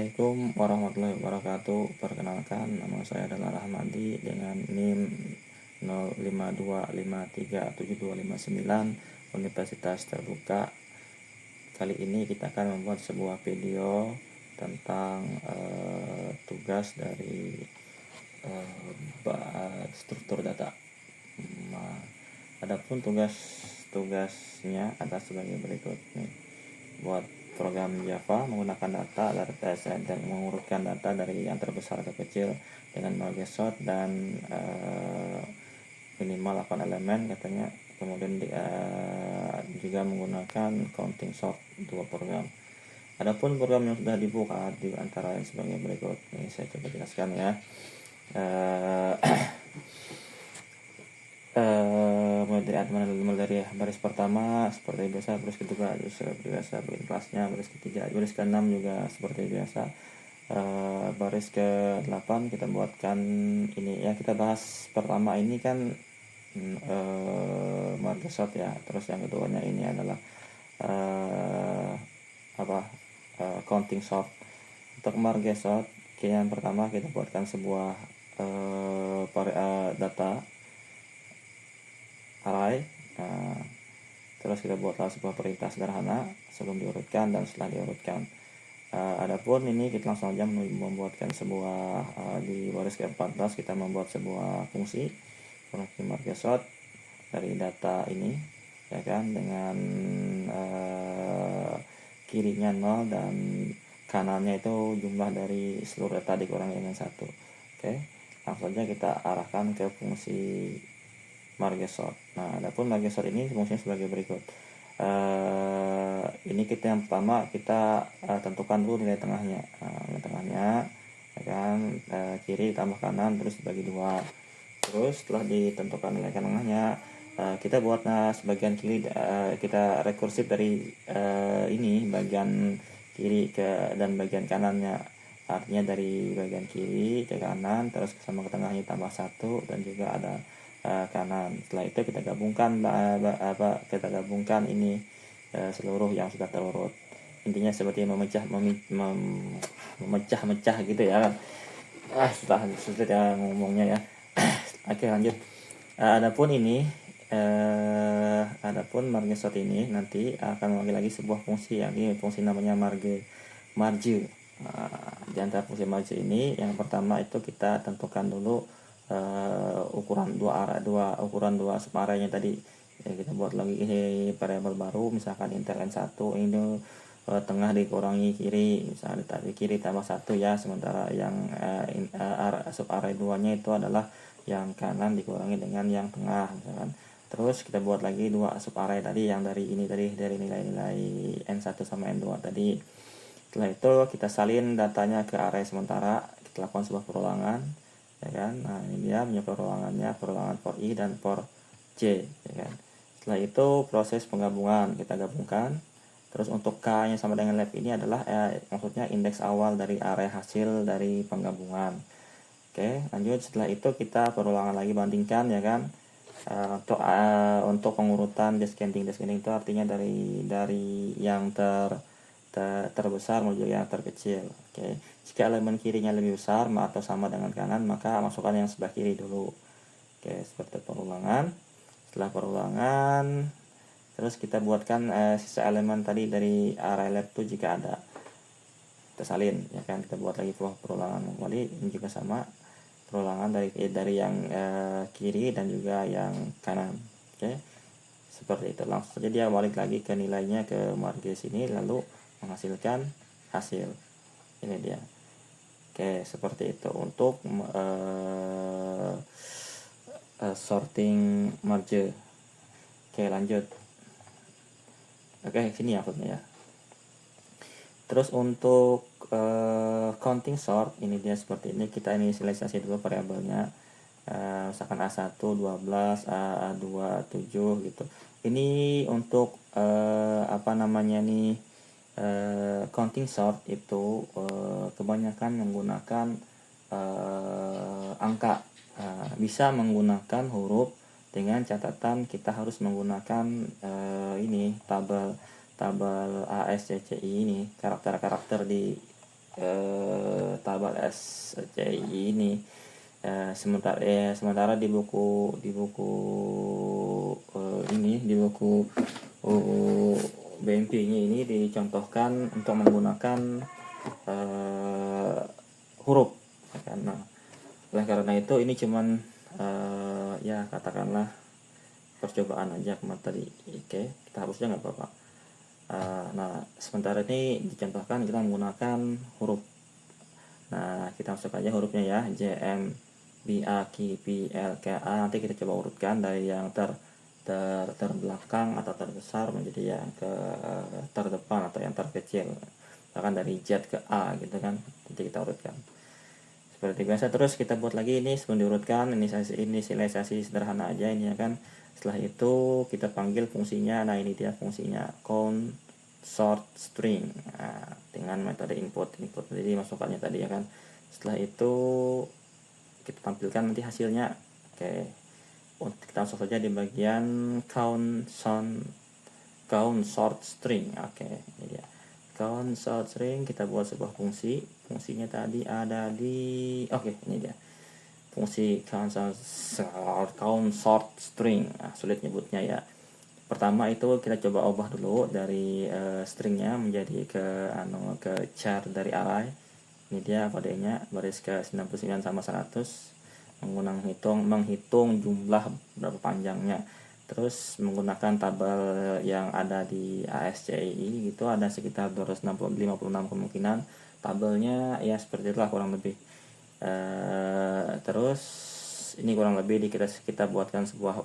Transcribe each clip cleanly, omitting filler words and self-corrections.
Assalamualaikum warahmatullahi wabarakatuh. Perkenalkan, nama saya adalah Rahmadi dengan NIM 0525372259 Universitas Terbuka. Kali ini kita akan membuat sebuah video tentang tugas dari struktur data. Adapun tugasnya adalah sebagai berikut nih. Buat program Java menggunakan data dan mengurutkan data dari yang terbesar ke kecil dengan marge sort dan minimal 8 elemen katanya. Kemudian juga menggunakan counting sort, dua program. Adapun program yang sudah dibuka di antara yang sebagai berikut. Ini saya coba jelaskan ya. Mulai dari baris pertama seperti biasa, baris kedua seperti biasa, baris kelasnya, baris ketiga, baris ke-6 juga seperti biasa. Baris ke-8 kita buatkan ini ya, kita bahas pertama ini kan marge sort ya. Terus yang keduanya ini adalah counting sort. Untuk marge sort yang pertama kita buatkan sebuah data array. Terus kita buatlah sebuah perintah sederhana sebelum diurutkan dan setelah diurutkan. Adapun ini kita langsung aja membuatkan sebuah di baris ke-14 kita membuat sebuah fungsi marge sort dari data ini ya kan, dengan kirinya 0 dan kanannya itu jumlah dari seluruh data dikurangi dengan 1. Oke, langsung saja kita arahkan ke fungsi marge sort. Nah, adapun marge sort ini fungsinya sebagai berikut. Ini kita yang pertama kita tentukan dulu nilai tengahnya. Nilai tengahnya ya kan, kiri tambah kanan terus dibagi 2. Terus setelah ditentukan nilai tengahnya, kita buat sebagian kiri, kita rekursif dari ini bagian kiri dan bagian kanannya. Artinya dari bagian kiri ke kanan terus sama ke tengahnya tambah 1 dan juga ada kanan. Setelah itu kita gabungkan ini seluruh yang sudah terurut. Intinya seperti memecah gitu ya kan. Sudah ngomongnya ya. Oke, lanjut. Adapun marge sort ini nanti akan memanggil lagi sebuah fungsi, ini fungsi namanya marge. Di antara fungsi marge ini yang pertama itu kita tentukan dulu ukuran dua subarraynya tadi ya. Kita buat lagi variabel baru, misalkan intel n1 ini tengah dikurangi kiri, misalnya tadi kiri tambah 1 ya, sementara yang subarray 2 nya itu adalah yang kanan dikurangi dengan yang tengah misalkan. Terus kita buat lagi dua subarray tadi yang dari nilai-nilai n1 sama n2 tadi. Setelah itu kita salin datanya ke array sementara, kita lakukan sebuah perulangan ya kan. Nah, ini dia punya perulangannya, perulangan for i dan for j ya kan. Setelah itu proses penggabungan, kita gabungkan. Terus untuk k nya sama dengan left ini adalah maksudnya indeks awal dari array hasil dari penggabungan. Oke, lanjut. Setelah itu kita perulangan lagi, bandingkan ya kan. Untuk pengurutan descending itu artinya dari yang terbesar menuju yang terkecil. Oke, jika elemen kirinya lebih besar atau sama dengan kanan, maka masukkan yang sebelah kiri dulu. Oke, seperti perulangan. Setelah perulangan, terus kita buatkan sisa elemen tadi dari array left itu jika ada, kita salin ya kan. Kita buat lagi perulangan kembali, ini juga sama, perulangan dari yang kiri dan juga yang kanan. Oke, seperti itu. Langsung saja dia balik lagi ke nilainya ke marge sini lalu menghasilkan hasil. Ini dia. Oke, seperti itu untuk sorting marge. Oke, lanjut. Oke, sini ya maksudnya ya. Terus untuk counting sort ini dia seperti ini. Kita inisialisasi dulu variabelnya, misalkan A1 12, A2 7 gitu. Ini untuk counting sort itu kebanyakan menggunakan angka. Bisa menggunakan huruf dengan catatan kita harus menggunakan ini tabel ASCII ini, karakter-karakter di tabel SCI ini. Sementara di buku ini, di buku BMP-nya ini dicontohkan untuk menggunakan huruf, ya kan. Nah, oleh karena itu ini cuman ya katakanlah percobaan aja kemarin tadi. Oke, kita harusnya nggak apa-apa. Nah, sementara ini dicontohkan kita menggunakan huruf. Nah, kita masuk aja hurufnya ya, J, M, B, A, Q, P, L, K, A. Nanti kita coba urutkan dari yang terbelakang atau terbesar menjadi yang terdepan atau yang terkecil. Bahkan dari Z ke A gitu kan. Nanti kita urutkan. Seperti biasa, terus kita buat lagi ini sebelum diurutkan, inisialisasi sederhana aja ini ya kan. Setelah itu kita panggil fungsinya. Nah, ini dia fungsinya, count sort string. Nah, dengan metode input jadi masukannya tadi ya kan. Setelah itu kita tampilkan nanti hasilnya. Oke, kita masuk saja di bagian count sort string. Oke, ini dia count sort string. Kita buat sebuah fungsinya tadi ada di ini dia fungsi count sort string. Nah, sulit nyebutnya ya. Pertama itu kita coba ubah dulu dari stringnya menjadi ke char dari array. Ini dia kodenya, baris ke 99 sama 100, menghitung jumlah berapa panjangnya. Terus menggunakan tabel yang ada di ASCII gitu, ada sekitar 256 kemungkinan. Tabelnya ya seperti itulah kurang lebih. Terus ini kurang lebih kita buatkan sebuah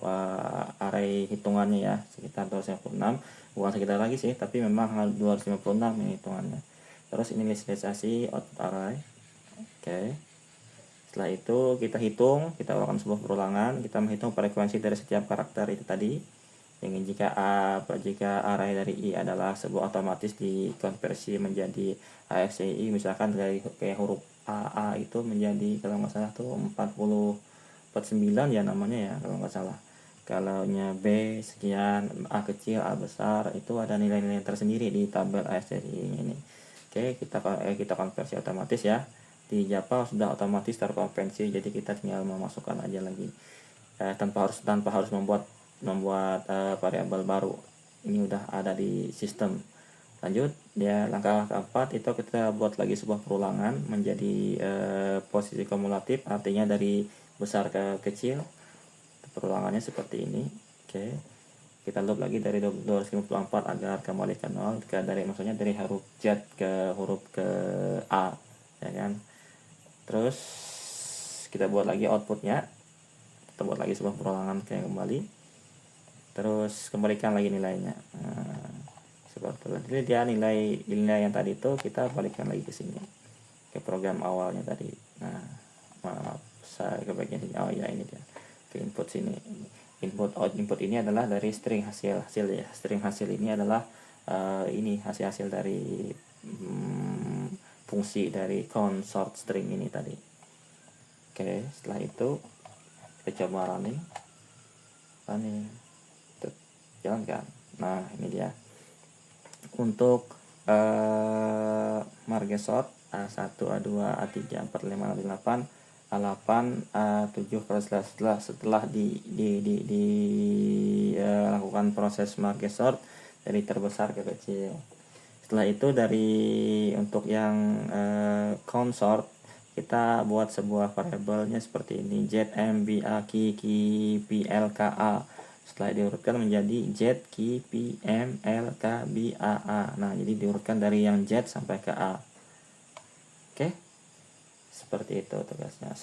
array hitungannya ya, sekitar 256, bukan sekitar lagi sih, tapi memang 256 ini hitungannya. Terus inisialisasi output array. Oke. Setelah itu kita lakukan sebuah perulangan, kita menghitung frekuensi dari setiap karakter itu tadi. Yang jika array dari I adalah sebuah otomatis dikonversi menjadi ASCII, misalkan dari kayak huruf A itu menjadi kalau nggak salah tuh 49 ya namanya ya kalau nggak salah. Kalau B sekian, A kecil, A besar, itu ada nilai-nilai tersendiri di tabel ASCII ini. Oke, kita konversi otomatis ya. Di Java sudah otomatis terkonversi, jadi kita tinggal memasukkan aja lagi tanpa harus membuat variabel baru. Ini udah ada di sistem. Lanjut ya, langkah keempat itu kita buat lagi sebuah perulangan menjadi posisi kumulatif, artinya dari besar ke kecil. Perulangannya seperti ini. Oke, kita loop lagi dari 254 agar kembali ke 0, maksudnya dari huruf Z ke huruf ke A ya kan. Terus kita buat lagi outputnya, kita buat lagi sebuah perulangan kayak kembali, terus kembalikan lagi nilainya. Nah, seperti itu. Jadi dia nilai yang tadi itu kita balikkan lagi ke sini, ke program awalnya tadi. Nah, maaf saya ke bagian sini. Oh ya, ini dia ke input sini. Input ini adalah dari string hasil ya. String hasil ini adalah ini hasil dari fungsi dari count sort string ini tadi. Oke, setelah itu kita coba running jalankan. Nah, ini dia untuk marge sort A1, A2, A3, A4, A5, A8, A8, A7. Setelah lakukan proses marge sort dari terbesar ke kecil. Setelah itu untuk yang count sort, kita buat sebuah variabelnya seperti ini, Z, M, B, A, Q, P, L, K, A. Setelah diurutkan menjadi Z, Q, P, M, L, K, B, A, A. Nah, jadi diurutkan dari yang Z sampai ke A. Oke, seperti itu tugasnya.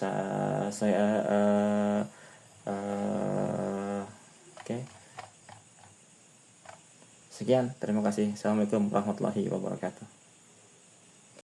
Oke. Sekian, terima kasih. Assalamualaikum warahmatullahi wabarakatuh.